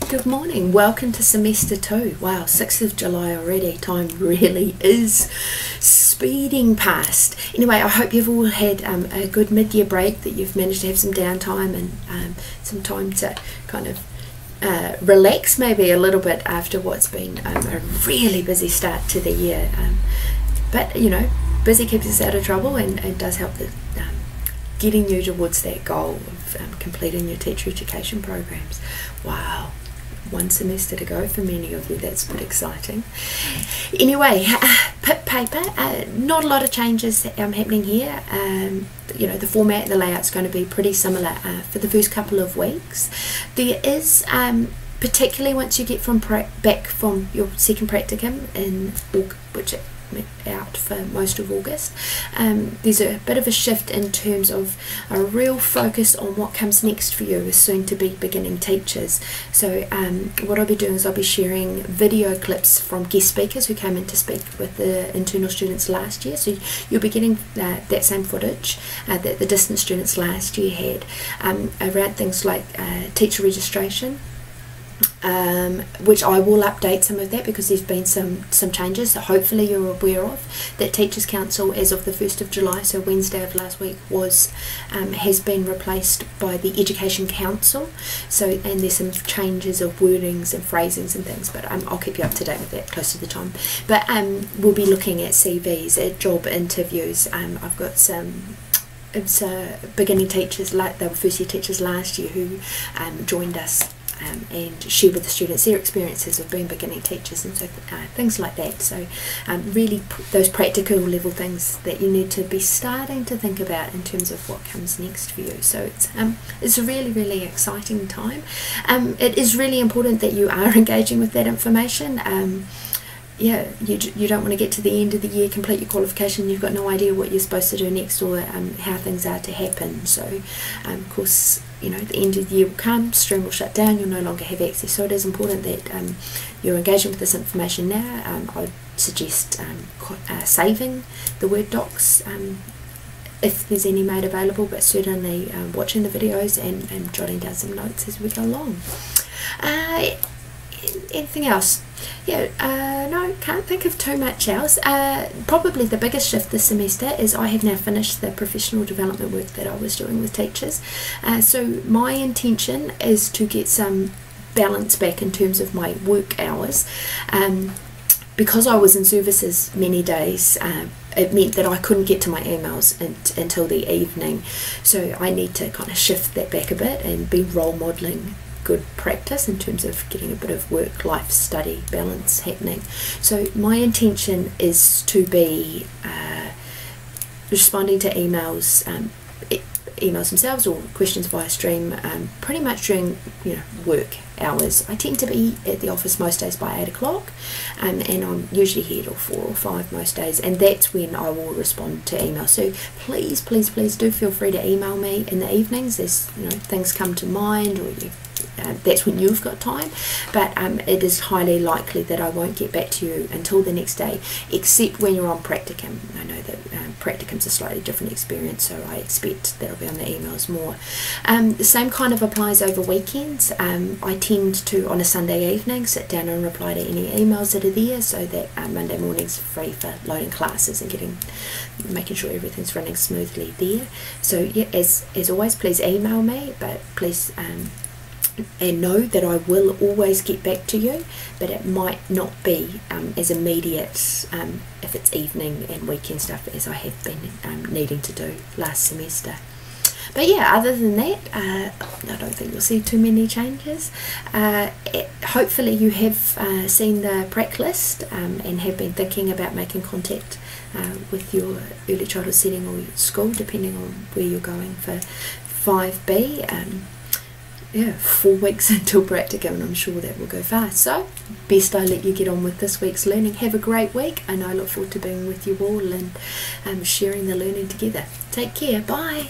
Good morning, welcome to semester 2. Wow, 6th of July already. Time really is speeding past. Anyway, I hope you've all had a good mid-year break, that you've managed to have some downtime and some time to kind of relax maybe a little bit after what's been a really busy start to the year. But you know, busy keeps us out of trouble and does help the getting you towards that goal of completing your teacher education programs. Wow, one semester to go for many of you. That's a bit exciting. Anyway, PIP paper, not a lot of changes happening here. You know, the format, the layout's going to be pretty similar for the first couple of weeks. There is particularly once you get back from your second practicum in which out for most of August, there's a bit of a shift in terms of a real focus on what comes next for you as soon to be beginning teachers. So what I'll be doing is I'll be sharing video clips from guest speakers who came in to speak with the internal students last year, so you'll be getting that same footage that the distance students last year had around things like teacher registration, which I will update some of that because there's been some changes that hopefully you're aware of. That Teachers Council, as of the 1st of July, so Wednesday of last week, has been replaced by the Education Council. So, and there's some changes of wordings and phrasings and things, but I'll keep you up to date with that close to the time. But we'll be looking at CVs, at job interviews. I've got some beginning teachers, like they were first year teachers last year, who joined us and share with the students their experiences of being beginning teachers and so things like that. So really those practical level things that you need to be starting to think about in terms of what comes next for you. So it's a really exciting time. It is really important that you are engaging with that information. Yeah, you don't want to get to the end of the year, complete your qualification, you've got no idea what you're supposed to do next or how things are to happen. So of course, you know, the end of the year will come, Stream will shut down, you'll no longer have access. So it is important that you're engaging with this information now. I'd suggest saving the Word docs if there's any made available, but certainly watching the videos and jotting down some notes as we go along. Anything else? Yeah, no, can't think of too much else. Probably the biggest shift this semester is I have now finished the professional development work that I was doing with teachers. So my intention is to get some balance back in terms of my work hours. Because I was in services many days, it meant that I couldn't get to my emails until the evening. So I need to kind of shift that back a bit and be role modelling good practice in terms of getting a bit of work-life study balance happening. So my intention is to be responding to emails, emails themselves or questions via Stream, pretty much during work hours. I tend to be at the office most days by 8 o'clock, and I'm usually here till 4 or 5 most days, and that's when I will respond to emails. So please do feel free to email me in the evenings as things come to mind, or that's when you've got time. But it is highly likely that I won't get back to you until the next day, except when you're on practicum. I know that practicum's a slightly different experience, so I expect that I'll be on the emails more. The same kind of applies over weekends. I tend to, on a Sunday evening, sit down and reply to any emails that are there, so that Monday morning's free for loading classes and making sure everything's running smoothly there. So yeah, as always, please email me, but please and know that I will always get back to you, but it might not be as immediate if it's evening and weekend stuff as I have been needing to do last semester. But yeah, other than that, I don't think you'll see too many changes. Hopefully you have seen the prac list and have been thinking about making contact with your early childhood setting or your school, depending on where you're going for 5B. Yeah, 4 weeks until practicum, and I'm sure that will go fast. So best I let you get on with this week's learning. Have a great week, and I look forward to being with you all and sharing the learning together. Take care. Bye.